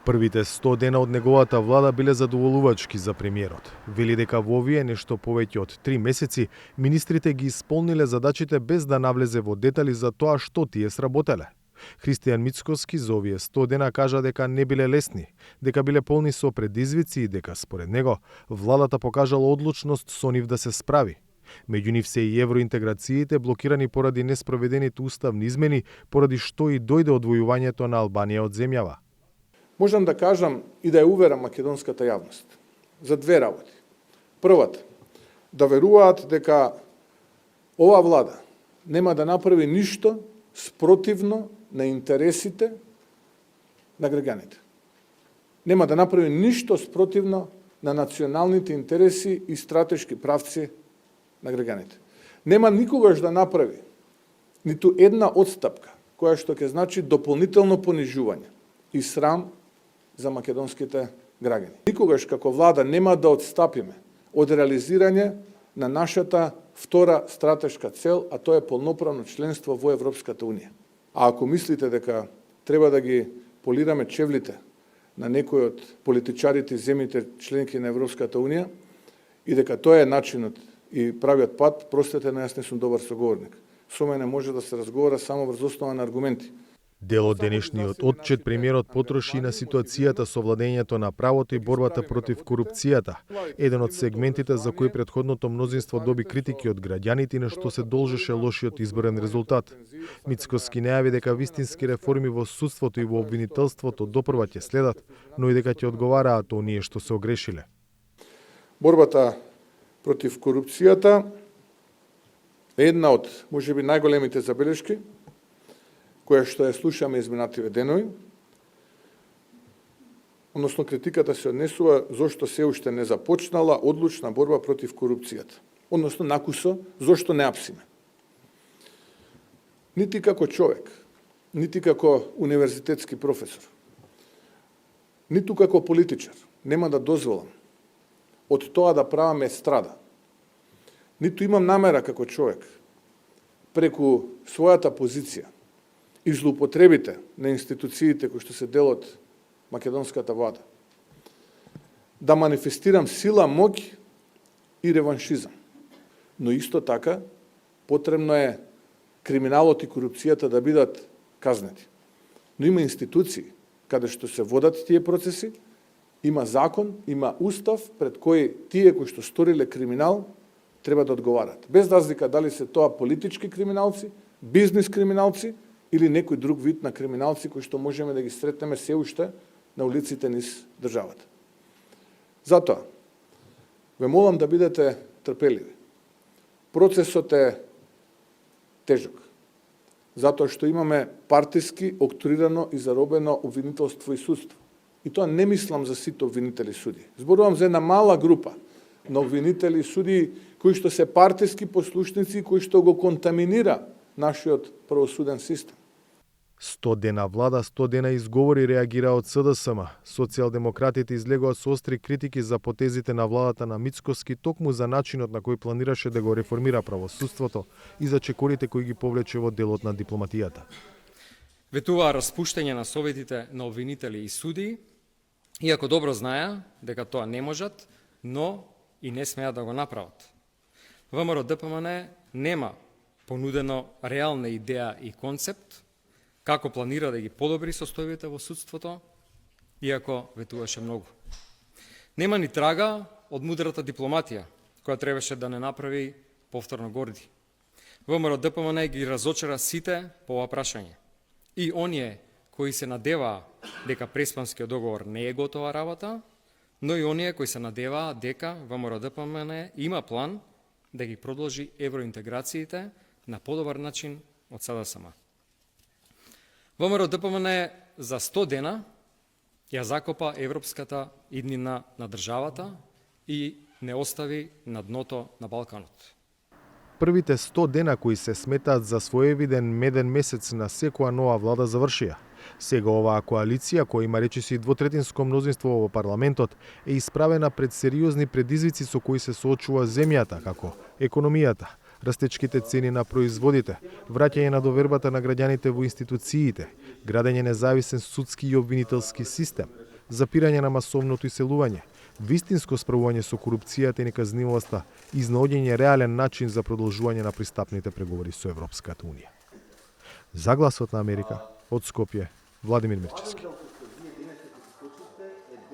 Првите 100 дена од неговата влада биле задоволувачки за премиерот. Вели дека во овие нешто повеќе од 3 месеци министрите ги исполниле задачите без да навлезе во детали за тоа што тие сработеле. Христијан Мицкоски за овие 100 дена кажа дека не биле лесни, дека биле полни со предизвици и дека според него владата покажала одлучност со нив да се справи. Меѓу нив се и евроинтеграциите блокирани поради неспроведените уставни измени, поради што и дојде одвојувањето на Албанија од земјава. Можам да кажам и да ја уверам македонската јавност за две работи. Првата, да веруваат дека ова влада нема да направи ништо спротивно на интересите на граѓаните. Нема да направи ништо спротивно на националните интереси и стратешки правци на граѓаните. Нема никогаш да направи ниту една отстапка која што ќе значи дополнително понижување и срам за македонските граѓани. Никогаш како влада нема да отстапиме од реализирање на нашата втора стратешка цел, а тоа е полноправно членство во Европската унија. А ако мислите дека треба да ги полираме чевлите на некои од политичарите и земјите членки на Европската унија и дека тоа е начинот и правиот пат, простете, јас не сум добар соговорник. Со мене може да се разговара само врз основа на аргументи. Дел од денешниот отчет премиерот потроши на ситуацијата со владењето на правото и борбата против корупцијата, еден од сегментите за кои претходното мнозинство доби критики од граѓаните на што се должеше лошиот изборен резултат. Мицкоски најави дека вистински реформи во судството и во обвинителството допрва ќе следат, но и дека ќе одговараат оние што се огрешиле. Борбата против корупцијата е една од, можеби, најголемите забелешки која што ја слушаме изминативе денови, односно критиката се однесува зошто се уште не започнала одлучна борба против корупцијата. Односно накусо зошто не апсиме. Нити како човек, нити како универзитетски професор, ниту како политичар нема да дозволам од тоа да праваме страда. Ниту имам намера како човек преку својата позиција и злоупотребите на институциите кои што се дел од македонската влада, да манифестирам сила, моќ и реваншизам. Но исто така, потребно е криминалот и корупцијата да бидат казнети. Но има институции каде што се водат тие процеси, има закон, има устав пред кој тие кои што сториле криминал треба да одговарат. Без разлика дали се тоа политички криминалци, бизнис криминалци или некој друг вид на криминалци кои што можеме да ги сретнеме се уште на улиците низ државата. Затоа, ве молам да бидете трпеливи. Процесот е тежок, затоа што имаме партиски, октрирано и заробено обвинителство и судство. И тоа не мислам за сите обвинители суди. Зборувам за една мала група на обвинители и суди кои што се партиски послушници и кои што го контаминира нашиот правосуден систем. 100 дена влада, 100 дена изговори реагира од СДСМ. Социјалдемократите излегоа со остри критики за потезите на владата на Мицкоски токму за начинот на кој планираше да го реформира правосудството и за чекорите кои ги повлече во делот на дипломатијата. Ветуваа распуштање на советите на обвинители и суди, иако добро знаеа дека тоа не можат, но и не смеат да го направат. ВМРО-ДПМН нема понудено реална идеја и концепт како планира да ги подобри состојбите во судството, иако ветуваше многу. Нема ни трага од мудрата дипломатија, која требаше да не направи повторно Горди. ВМРО-ДПМН ги разочара сите по ова прашање. И оние кои се надеваа дека Преспанскиот договор не е готова работа, но и оние кои се надеваа дека ВМРО-ДПМН има план да ги продолжи евроинтеграциите на подобар начин од СДСМ. ВМРО-ДПМН за 100 дена ја закопа европската иднина на државата и не остави на дното на Балканот. Првите 100 дена кои се сметаат за своевиден меден месец на секоја нова влада завршија. Сега оваа коалиција, која има речиси двотретинско мнозинство во парламентот, е исправена пред сериозни предизвици со кои се соочува земјата, како економијата, растечките цени на производите, враќање на довербата на граѓаните во институциите, градење независен судски и обвинителски систем, запирање на масовното иселување, вистинско справување со корупцијата и неказнивоста и изнаоѓање реален начин за продолжување на пристапните преговори со Европската унија. За Гласот на Америка, од Скопје, Владимир Мирчевски.